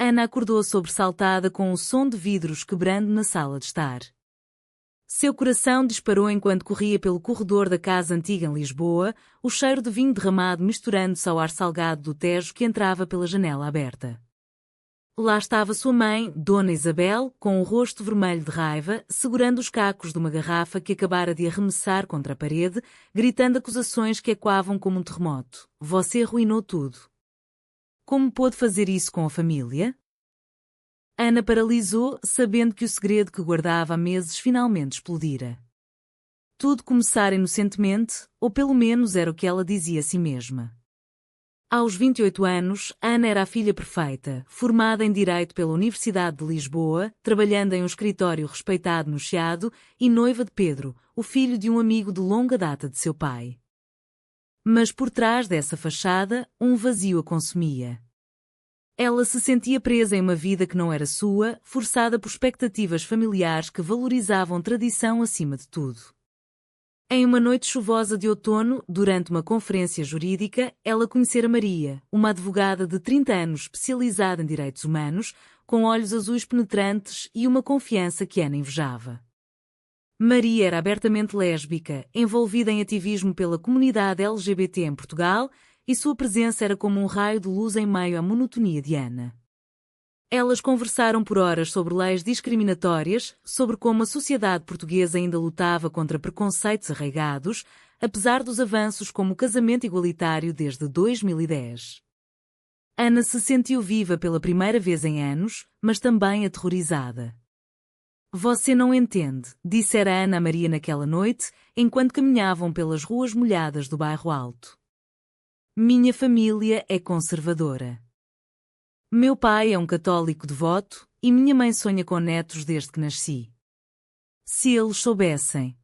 Ana acordou sobressaltada com o som de vidros quebrando na sala de estar. Seu coração disparou enquanto corria pelo corredor da casa antiga em Lisboa, o cheiro de vinho derramado misturando-se ao ar salgado do Tejo que entrava pela janela aberta. Lá estava sua mãe, Dona Isabel, com o rosto vermelho de raiva, segurando os cacos de uma garrafa que acabara de arremessar contra a parede, gritando acusações que ecoavam como um terremoto. Você arruinou tudo. Como pôde fazer isso com a família? Ana paralisou, sabendo que o segredo que guardava há meses finalmente explodira. Tudo começara inocentemente, ou pelo menos era o que ela dizia a si mesma. Aos 28 anos, Ana era a filha perfeita, formada em Direito pela Universidade de Lisboa, trabalhando em um escritório respeitado no Chiado, e noiva de Pedro, o filho de um amigo de longa data de seu pai. Mas por trás dessa fachada, um vazio a consumia. Ela se sentia presa em uma vida que não era sua, forçada por expectativas familiares que valorizavam tradição acima de tudo. Em uma noite chuvosa de outono, durante uma conferência jurídica, ela conhecera Maria, uma advogada de 30 anos especializada em direitos humanos, com olhos azuis penetrantes e uma confiança que Ana invejava. Maria era abertamente lésbica, envolvida em ativismo pela comunidade LGBT em Portugal, e sua presença era como um raio de luz em meio à monotonia de Ana. Elas conversaram por horas sobre leis discriminatórias, sobre como a sociedade portuguesa ainda lutava contra preconceitos arraigados, apesar dos avanços como o casamento igualitário desde 2010. Ana se sentiu viva pela primeira vez em anos, mas também aterrorizada. Você não entende, dissera Ana a Maria naquela noite, enquanto caminhavam pelas ruas molhadas do Bairro Alto. Minha família é conservadora. Meu pai é um católico devoto e minha mãe sonha com netos desde que nasci. Se eles soubessem.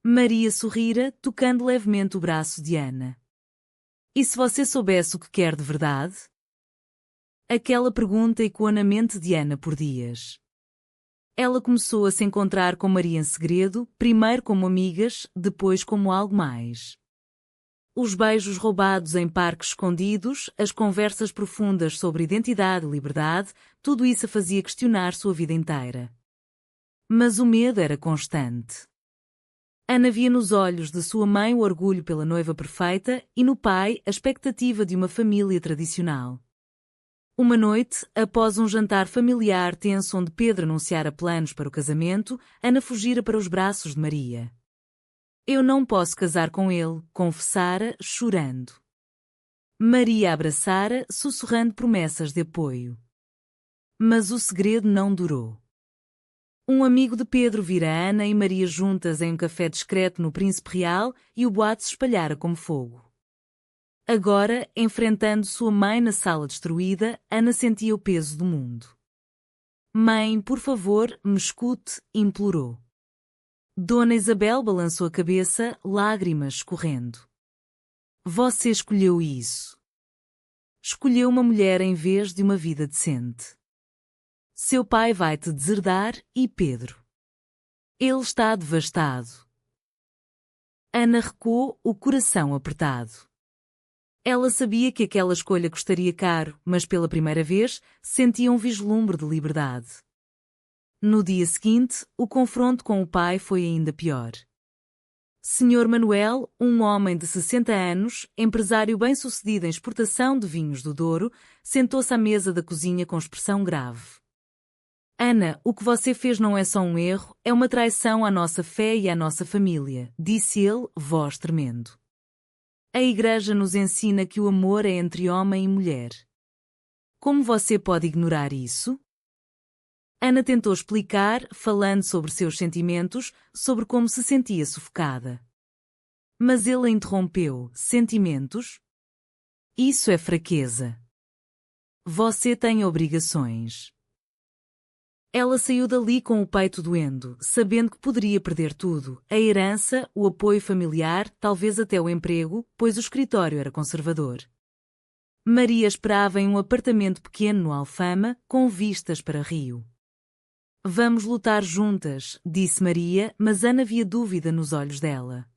Maria sorrira, tocando levemente o braço de Ana. E se você soubesse o que quer de verdade? Aquela pergunta ecoou na mente de Ana por dias. Ela começou a se encontrar com Maria em segredo, primeiro como amigas, depois como algo mais. Os beijos roubados em parques escondidos, as conversas profundas sobre identidade e liberdade, tudo isso a fazia questionar sua vida inteira. Mas o medo era constante. Ana via nos olhos de sua mãe o orgulho pela noiva perfeita e no pai a expectativa de uma família tradicional. Uma noite, após um jantar familiar tenso onde Pedro anunciara planos para o casamento, Ana fugira para os braços de Maria. Eu não posso casar com ele, confessara, chorando. Maria abraçara, sussurrando promessas de apoio. Mas o segredo não durou. Um amigo de Pedro vira Ana e Maria juntas em um café discreto no Príncipe Real e o boato se espalhara como fogo. Agora, enfrentando sua mãe na sala destruída, Ana sentia o peso do mundo. Mãe, por favor, me escute, implorou. Dona Isabel balançou a cabeça, lágrimas escorrendo. Você escolheu isso. Escolheu uma mulher em vez de uma vida decente. Seu pai vai te deserdar e Pedro. Ele está devastado. Ana recuou, o coração apertado. Ela sabia que aquela escolha custaria caro, mas pela primeira vez sentia um vislumbre de liberdade. No dia seguinte, o confronto com o pai foi ainda pior. Sr. Manuel, um homem de 60 anos, empresário bem-sucedido em exportação de vinhos do Douro, sentou-se à mesa da cozinha com expressão grave. Ana, o que você fez não é só um erro, é uma traição à nossa fé e à nossa família, disse ele, voz tremendo. A Igreja nos ensina que o amor é entre homem e mulher. Como você pode ignorar isso? Ana tentou explicar, falando sobre seus sentimentos, sobre como se sentia sufocada. Mas ele a interrompeu. Sentimentos? Isso é fraqueza. Você tem obrigações. Ela saiu dali com o peito doendo, sabendo que poderia perder tudo, a herança, o apoio familiar, talvez até o emprego, pois o escritório era conservador. Maria esperava em um apartamento pequeno no Alfama, com vistas para Rio. Vamos lutar juntas, disse Maria, mas Ana via dúvida nos olhos dela.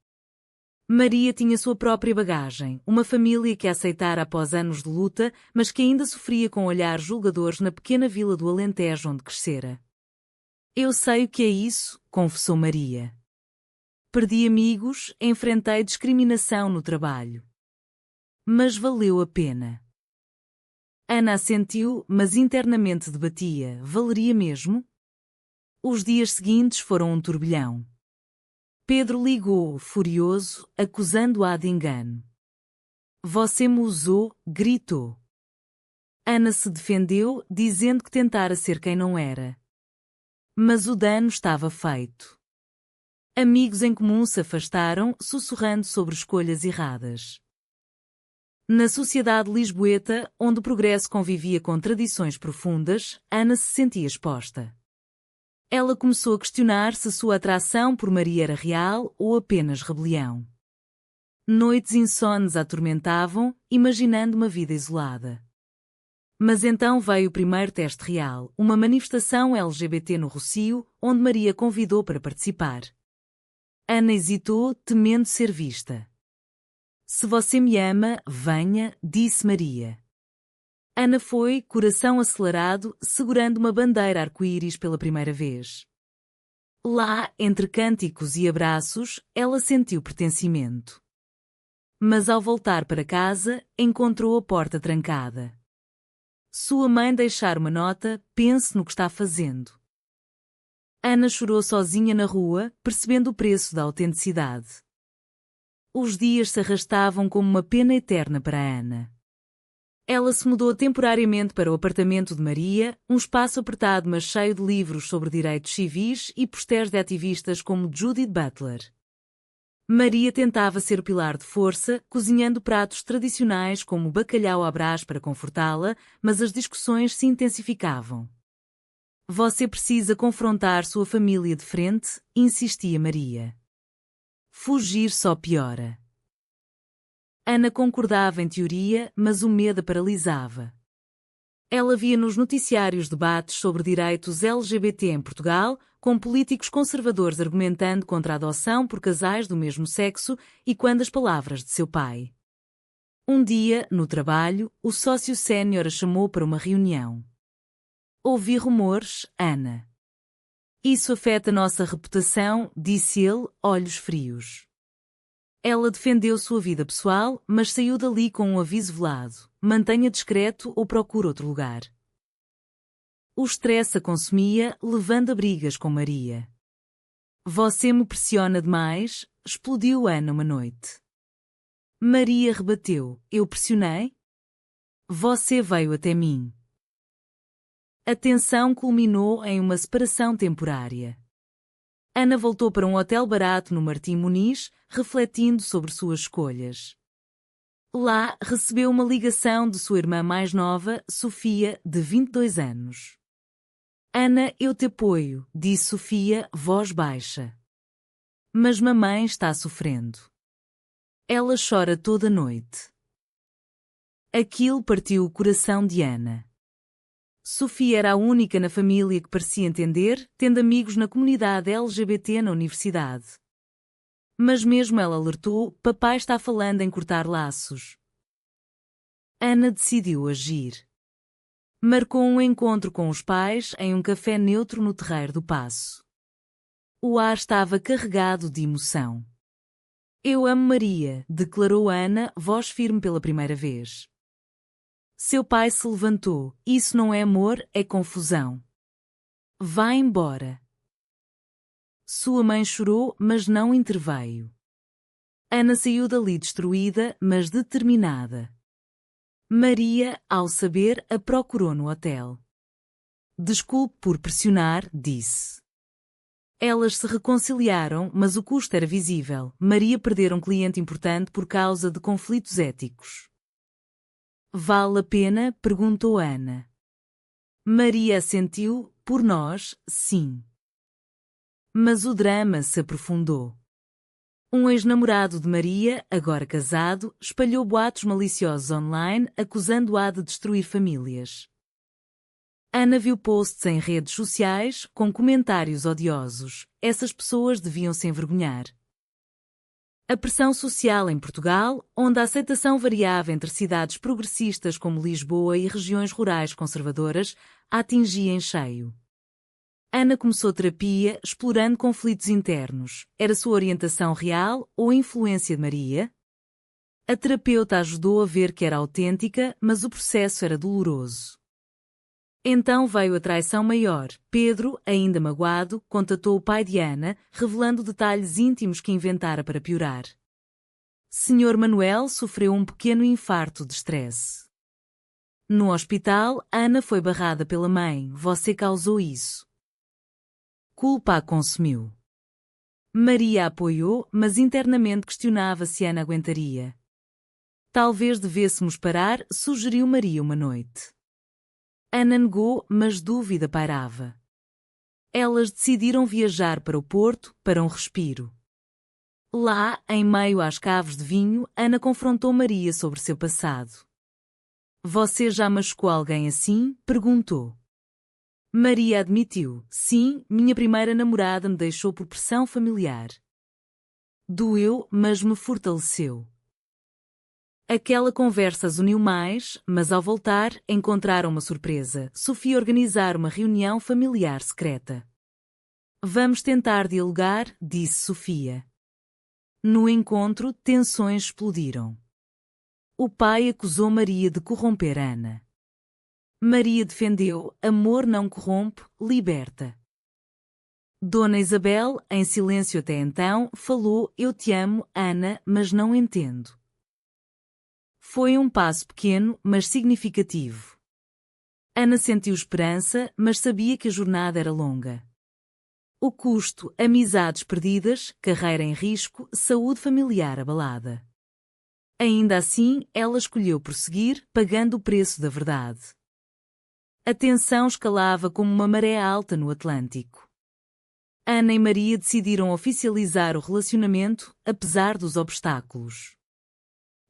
Maria tinha sua própria bagagem, uma família que a aceitara após anos de luta, mas que ainda sofria com olhares julgadores na pequena vila do Alentejo onde crescera. Eu sei o que é isso, confessou Maria. Perdi amigos, enfrentei discriminação no trabalho. Mas valeu a pena. Ana assentiu, mas internamente debatia, valeria mesmo? Os dias seguintes foram um turbilhão. Pedro ligou, furioso, acusando-a de engano. Você me usou, gritou. Ana se defendeu, dizendo que tentara ser quem não era. Mas o dano estava feito. Amigos em comum se afastaram, sussurrando sobre escolhas erradas. Na sociedade lisboeta, onde o progresso convivia com tradições profundas, Ana se sentia exposta. Ela começou a questionar se sua atração por Maria era real ou apenas rebelião. Noites insones a atormentavam, imaginando uma vida isolada. Mas então veio o primeiro teste real, uma manifestação LGBT no Rossio, onde Maria convidou para participar. Ana hesitou, temendo ser vista. Se você me ama, venha, disse Maria. Ana foi, coração acelerado, segurando uma bandeira arco-íris pela primeira vez. Lá, entre cânticos e abraços, ela sentiu pertencimento. Mas ao voltar para casa, encontrou a porta trancada. Sua mãe deixara uma nota, pense no que está fazendo. Ana chorou sozinha na rua, percebendo o preço da autenticidade. Os dias se arrastavam como uma pena eterna para Ana. Ela se mudou temporariamente para o apartamento de Maria, um espaço apertado mas cheio de livros sobre direitos civis e postais de ativistas como Judith Butler. Maria tentava ser o pilar de força, cozinhando pratos tradicionais como o bacalhau à Brás para confortá-la, mas as discussões se intensificavam. Você precisa confrontar sua família de frente, insistia Maria. Fugir só piora. Ana concordava em teoria, mas o medo a paralisava. Ela via nos noticiários debates sobre direitos LGBT em Portugal, com políticos conservadores argumentando contra a adoção por casais do mesmo sexo e quando as palavras de seu pai. Um dia, no trabalho, o sócio sénior a chamou para uma reunião. Ouvi rumores, Ana. Isso afeta nossa reputação, disse ele, olhos frios. Ela defendeu sua vida pessoal, mas saiu dali com um aviso velado. Mantenha discreto ou procure outro lugar. O estresse a consumia, levando a brigas com Maria. Você me pressiona demais, explodiu Ana uma noite. Maria rebateu, eu pressionei? Você veio até mim. A tensão culminou em uma separação temporária. Ana voltou para um hotel barato no Martim Muniz, refletindo sobre suas escolhas. Lá, recebeu uma ligação de sua irmã mais nova, Sofia, de 22 anos. Ana, eu te apoio, disse Sofia, voz baixa. Mas mamãe está sofrendo. Ela chora toda noite. Aquilo partiu o coração de Ana. Sofia era a única na família que parecia entender, tendo amigos na comunidade LGBT na universidade. Mas mesmo ela alertou, papai está falando em cortar laços. Ana decidiu agir. Marcou um encontro com os pais em um café neutro no Terreiro do Paço. O ar estava carregado de emoção. Eu amo Maria, declarou Ana, voz firme pela primeira vez. Seu pai se levantou. Isso não é amor, é confusão. Vá embora. Sua mãe chorou, mas não interveio. Ana saiu dali destruída, mas determinada. Maria, ao saber, a procurou no hotel. Desculpe por pressionar, disse. Elas se reconciliaram, mas o custo era visível. Maria perdera um cliente importante por causa de conflitos éticos. Vale a pena? Perguntou Ana. Maria assentiu, por nós, sim. Mas o drama se aprofundou. Um ex-namorado de Maria, agora casado, espalhou boatos maliciosos online, acusando-a de destruir famílias. Ana viu posts em redes sociais, com comentários odiosos. Essas pessoas deviam se envergonhar. A pressão social em Portugal, onde a aceitação variava entre cidades progressistas como Lisboa e regiões rurais conservadoras, a atingia em cheio. Ana começou terapia explorando conflitos internos. Era sua orientação real ou a influência de Maria? A terapeuta ajudou a ver que era autêntica, mas o processo era doloroso. Então veio a traição maior. Pedro, ainda magoado, contatou o pai de Ana, revelando detalhes íntimos que inventara para piorar. Sr. Manuel sofreu um pequeno infarto de estresse. No hospital, Ana foi barrada pela mãe. Você causou isso. Culpa a consumiu. Maria apoiou, mas internamente questionava se Ana aguentaria. Talvez devêssemos parar, sugeriu Maria uma noite. Ana negou, mas dúvida pairava. Elas decidiram viajar para o Porto, para um respiro. Lá, em meio às caves de vinho, Ana confrontou Maria sobre seu passado. Você já machucou alguém assim? Perguntou. Maria admitiu. Sim, minha primeira namorada me deixou por pressão familiar. Doeu, mas me fortaleceu. Aquela conversa as uniu mais, mas ao voltar, encontraram uma surpresa. Sofia organizar uma reunião familiar secreta. Vamos tentar dialogar, disse Sofia. No encontro, tensões explodiram. O pai acusou Maria de corromper Ana. Maria defendeu: amor não corrompe, liberta. Dona Isabel, em silêncio até então, falou: eu te amo, Ana, mas não entendo. Foi um passo pequeno, mas significativo. Ana sentiu esperança, mas sabia que a jornada era longa. O custo: amizades perdidas, carreira em risco, saúde familiar abalada. Ainda assim, ela escolheu prosseguir, pagando o preço da verdade. A tensão escalava como uma maré alta no Atlântico. Ana e Maria decidiram oficializar o relacionamento, apesar dos obstáculos.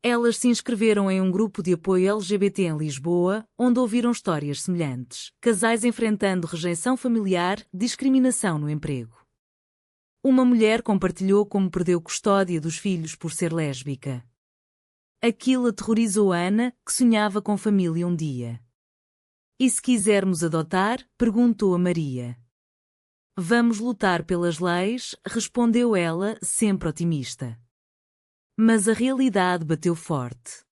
Elas se inscreveram em um grupo de apoio LGBT em Lisboa, onde ouviram histórias semelhantes. Casais enfrentando rejeição familiar, discriminação no emprego. Uma mulher compartilhou como perdeu custódia dos filhos por ser lésbica. Aquilo aterrorizou Ana, que sonhava com família um dia. E se quisermos adotar? Perguntou a Maria. Vamos lutar pelas leis, respondeu ela, sempre otimista. Mas a realidade bateu forte.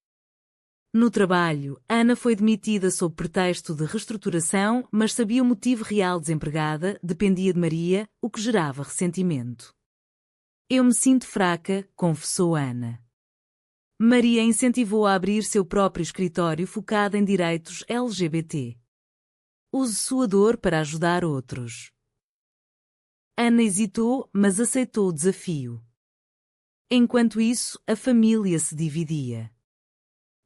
No trabalho, Ana foi demitida sob pretexto de reestruturação, mas sabia o motivo real. Desempregada, dependia de Maria, o que gerava ressentimento. Eu me sinto fraca, confessou Ana. Maria incentivou a abrir seu próprio escritório focado em direitos LGBT. Use sua dor para ajudar outros. Ana hesitou, mas aceitou o desafio. Enquanto isso, a família se dividia.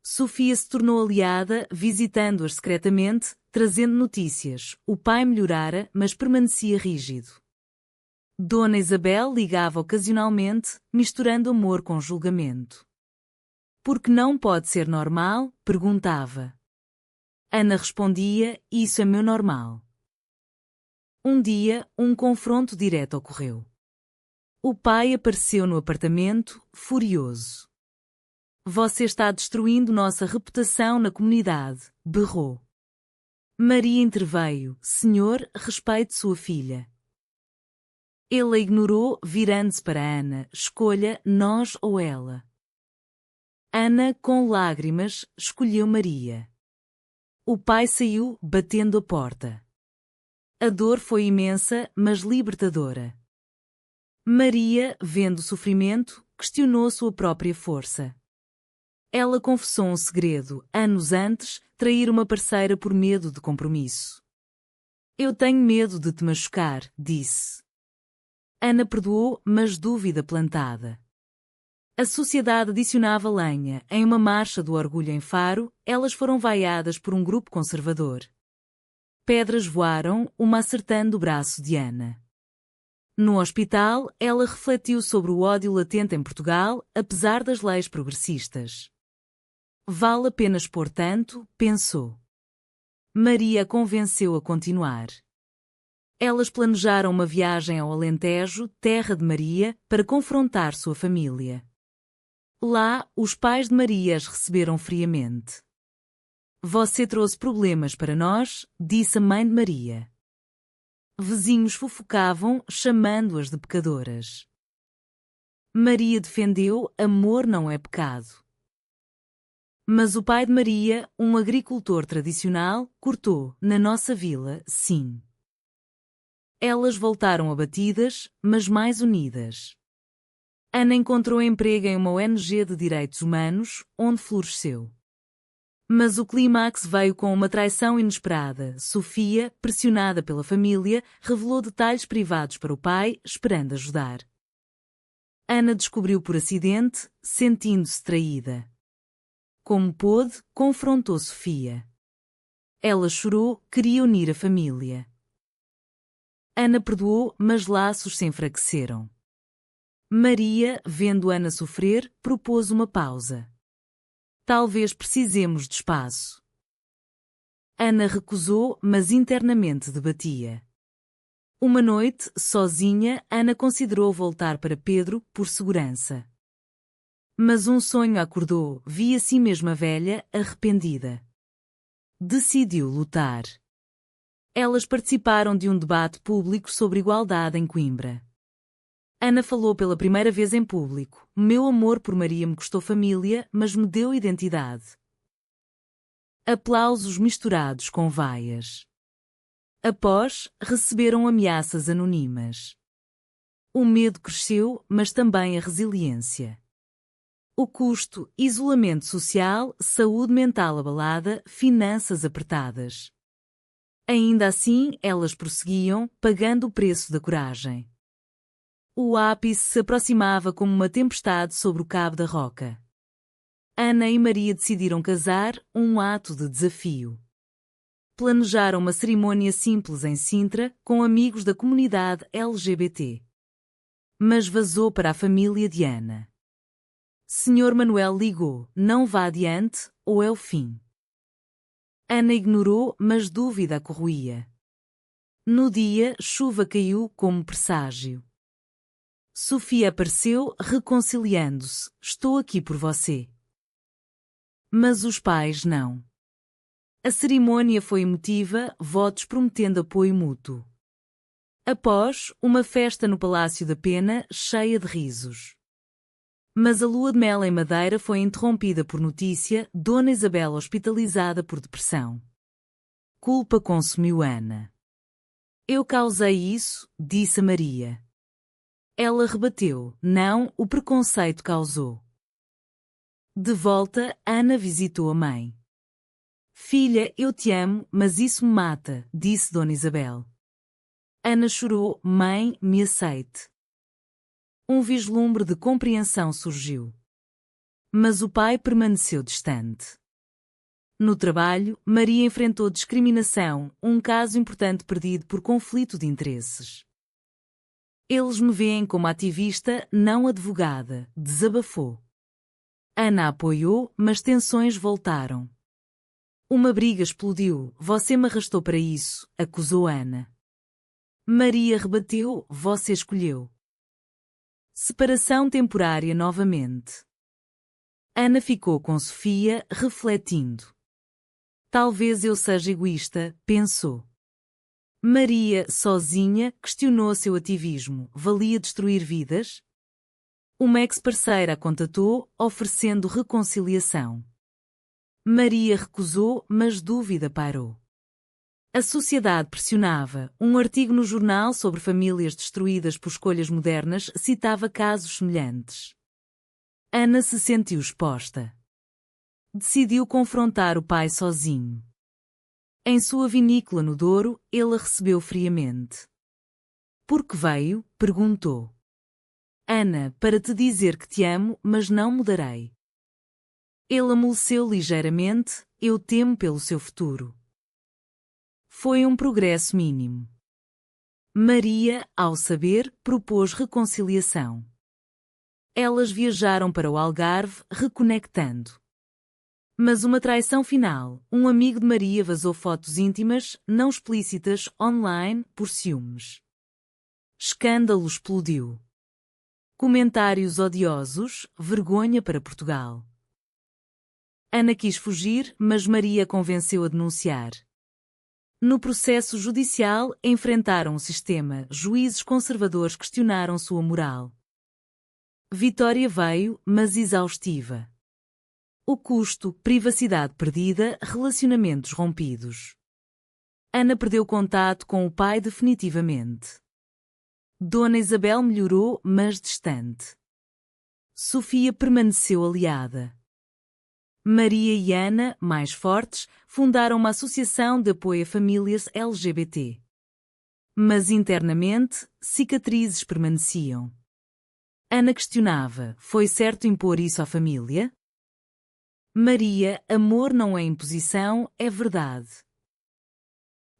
Sofia se tornou aliada, visitando-as secretamente, trazendo notícias. O pai melhorara, mas permanecia rígido. Dona Isabel ligava ocasionalmente, misturando amor com julgamento. Por que não pode ser normal? Perguntava. Ana respondia: isso é meu normal. Um dia, um confronto direto ocorreu. O pai apareceu no apartamento, furioso. Você está destruindo nossa reputação na comunidade, berrou. Maria interveio: senhor, respeite sua filha. Ele a ignorou, virando-se para Ana: escolha, nós ou ela. Ana, com lágrimas, escolheu Maria. O pai saiu, batendo a porta. A dor foi imensa, mas libertadora. Maria, vendo o sofrimento, questionou sua própria força. Ela confessou um segredo: anos antes, trair uma parceira por medo de compromisso. Eu tenho medo de te machucar, disse. Ana perdoou, mas dúvida plantada. A sociedade adicionava lenha. Em uma marcha do orgulho em Faro, elas foram vaiadas por um grupo conservador. Pedras voaram, uma acertando o braço de Ana. No hospital, ela refletiu sobre o ódio latente em Portugal, apesar das leis progressistas. Vale a pena expor tanto, pensou. Maria a convenceu a continuar. Elas planejaram uma viagem ao Alentejo, terra de Maria, para confrontar sua família. Lá, os pais de Maria as receberam friamente. Você trouxe problemas para nós, disse a mãe de Maria. Vizinhos fofocavam, chamando-as de pecadoras. Maria defendeu: amor não é pecado. Mas o pai de Maria, um agricultor tradicional, cortou: na nossa vila, sim. Elas voltaram abatidas, mas mais unidas. Ana encontrou emprego em uma ONG de direitos humanos, onde floresceu. Mas o clímax veio com uma traição inesperada. Sofia, pressionada pela família, revelou detalhes privados para o pai, esperando ajudar. Ana descobriu por acidente, sentindo-se traída. Como pôde, confrontou Sofia. Ela chorou, queria unir a família. Ana perdoou, mas laços se enfraqueceram. Maria, vendo Ana sofrer, propôs uma pausa. Talvez precisemos de espaço. Ana recusou, mas internamente debatia. Uma noite, sozinha, Ana considerou voltar para Pedro, por segurança. Mas um sonho a acordou, via si mesma velha, arrependida. Decidiu lutar. Elas participaram de um debate público sobre igualdade em Coimbra. Ana falou pela primeira vez em público: meu amor por Maria me custou família, mas me deu identidade. Aplausos misturados com vaias. Após, receberam ameaças anônimas. O medo cresceu, mas também a resiliência. O custo: isolamento social, saúde mental abalada, finanças apertadas. Ainda assim, elas prosseguiam, pagando o preço da coragem. O ápice se aproximava como uma tempestade sobre o Cabo da Roca. Ana e Maria decidiram casar, um ato de desafio. Planejaram uma cerimônia simples em Sintra, com amigos da comunidade LGBT. Mas vazou para a família de Ana. Sr. Manuel ligou: não vá adiante, ou é o fim. Ana ignorou, mas dúvida a corroía. No dia, chuva caiu como presságio. Sofia apareceu, reconciliando-se: estou aqui por você. Mas os pais não. A cerimônia foi emotiva, votos prometendo apoio mútuo. Após, uma festa no Palácio da Pena, cheia de risos. Mas a lua de mel em Madeira foi interrompida por notícia: Dona Isabel hospitalizada por depressão. Culpa consumiu Ana. Eu causei isso, disse a Maria. Ela rebateu: não, o preconceito causou. De volta, Ana visitou a mãe. Filha, eu te amo, mas isso me mata, disse Dona Isabel. Ana chorou: mãe, me aceite. Um vislumbre de compreensão surgiu. Mas o pai permaneceu distante. No trabalho, Maria enfrentou discriminação, um caso importante perdido por conflito de interesses. Eles me veem como ativista, não advogada, desabafou. Ana apoiou, mas tensões voltaram. Uma briga explodiu: você me arrastou para isso, acusou Ana. Maria rebateu: você escolheu. Separação temporária novamente. Ana ficou com Sofia, refletindo. Talvez eu seja egoísta, pensou. Maria, sozinha, questionou seu ativismo: valia destruir vidas? Uma ex-parceira a contatou, oferecendo reconciliação. Maria recusou, mas dúvida pairou. A sociedade pressionava. Um artigo no jornal sobre famílias destruídas por escolhas modernas citava casos semelhantes. Ana se sentiu exposta. Decidiu confrontar o pai sozinho. Em sua vinícola no Douro, ele a recebeu friamente. Por que veio? Perguntou. Ana, para te dizer que te amo, mas não mudarei. Ele amoleceu ligeiramente: eu temo pelo seu futuro. Foi um progresso mínimo. Maria, ao saber, propôs reconciliação. Elas viajaram para o Algarve, reconectando. Mas uma traição final. Um amigo de Maria vazou fotos íntimas, não explícitas, online, por ciúmes. Escândalo explodiu. Comentários odiosos, vergonha para Portugal. Ana quis fugir, mas Maria convenceu a denunciar. No processo judicial, enfrentaram o sistema, juízes conservadores questionaram sua moral. Vitória veio, mas exaustiva. O custo, privacidade perdida, relacionamentos rompidos. Ana perdeu contato com o pai definitivamente. Dona Isabel melhorou, mas distante. Sofia permaneceu aliada. Maria e Ana, mais fortes, fundaram uma associação de apoio a famílias LGBT. Mas internamente, cicatrizes permaneciam. Ana questionava: foi certo impor isso à família? Maria: amor não é imposição, é verdade.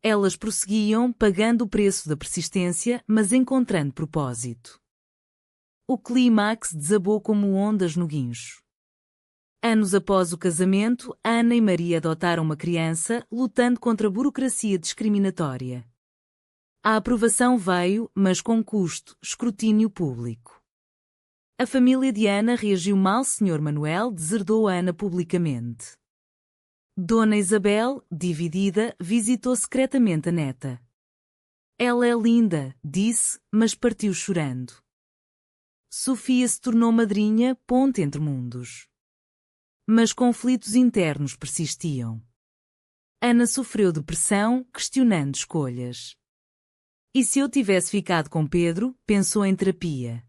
Elas prosseguiam, pagando o preço da persistência, mas encontrando propósito. O clímax desabou como ondas no guincho. Anos após o casamento, Ana e Maria adotaram uma criança, lutando contra a burocracia discriminatória. A aprovação veio, mas com custo, escrutínio público. A família de Ana reagiu mal. Sr. Manuel deserdou Ana publicamente. Dona Isabel, dividida, visitou secretamente a neta. Ela é linda, disse, mas partiu chorando. Sofia se tornou madrinha, ponte entre mundos. Mas conflitos internos persistiam. Ana sofreu depressão, questionando escolhas. E se eu tivesse ficado com Pedro, pensou em terapia.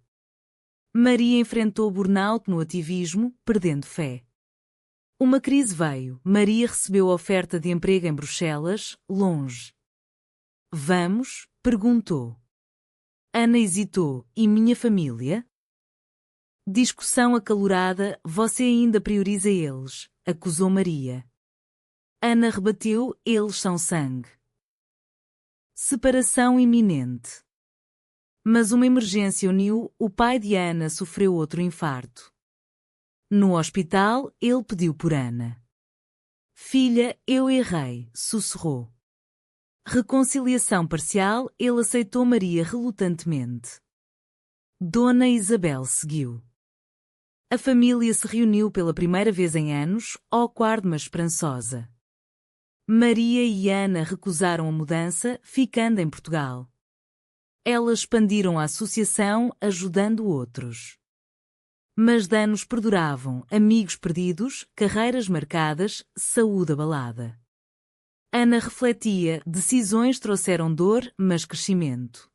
Maria enfrentou burnout no ativismo, perdendo fé. Uma crise veio. Maria recebeu a oferta de emprego em Bruxelas, longe. Vamos? Perguntou. Ana hesitou. E minha família? Discussão acalorada. Você ainda prioriza eles, acusou Maria. Ana rebateu. Eles são sangue. Separação iminente. Mas uma emergência uniu. O pai de Ana sofreu outro infarto. No hospital, ele pediu por Ana. Filha, eu errei, sussurrou. Reconciliação parcial, ele aceitou Maria relutantemente. Dona Isabel seguiu. A família se reuniu pela primeira vez em anos, awkward mas esperançosa. Maria e Ana recusaram a mudança, ficando em Portugal. Elas expandiram a associação, ajudando outros. Mas danos perduravam, amigos perdidos, carreiras marcadas, saúde abalada. Ana refletia, decisões trouxeram dor, mas crescimento.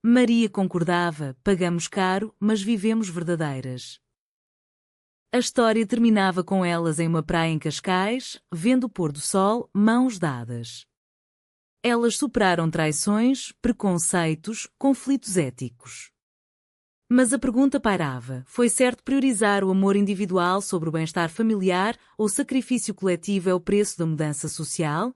Maria concordava, pagamos caro, mas vivemos verdadeiras. A história terminava com elas em uma praia em Cascais, vendo o pôr do sol, mãos dadas. Elas superaram traições, preconceitos, conflitos éticos. Mas a pergunta pairava: foi certo priorizar o amor individual sobre o bem-estar familiar ou o sacrifício coletivo é o preço da mudança social?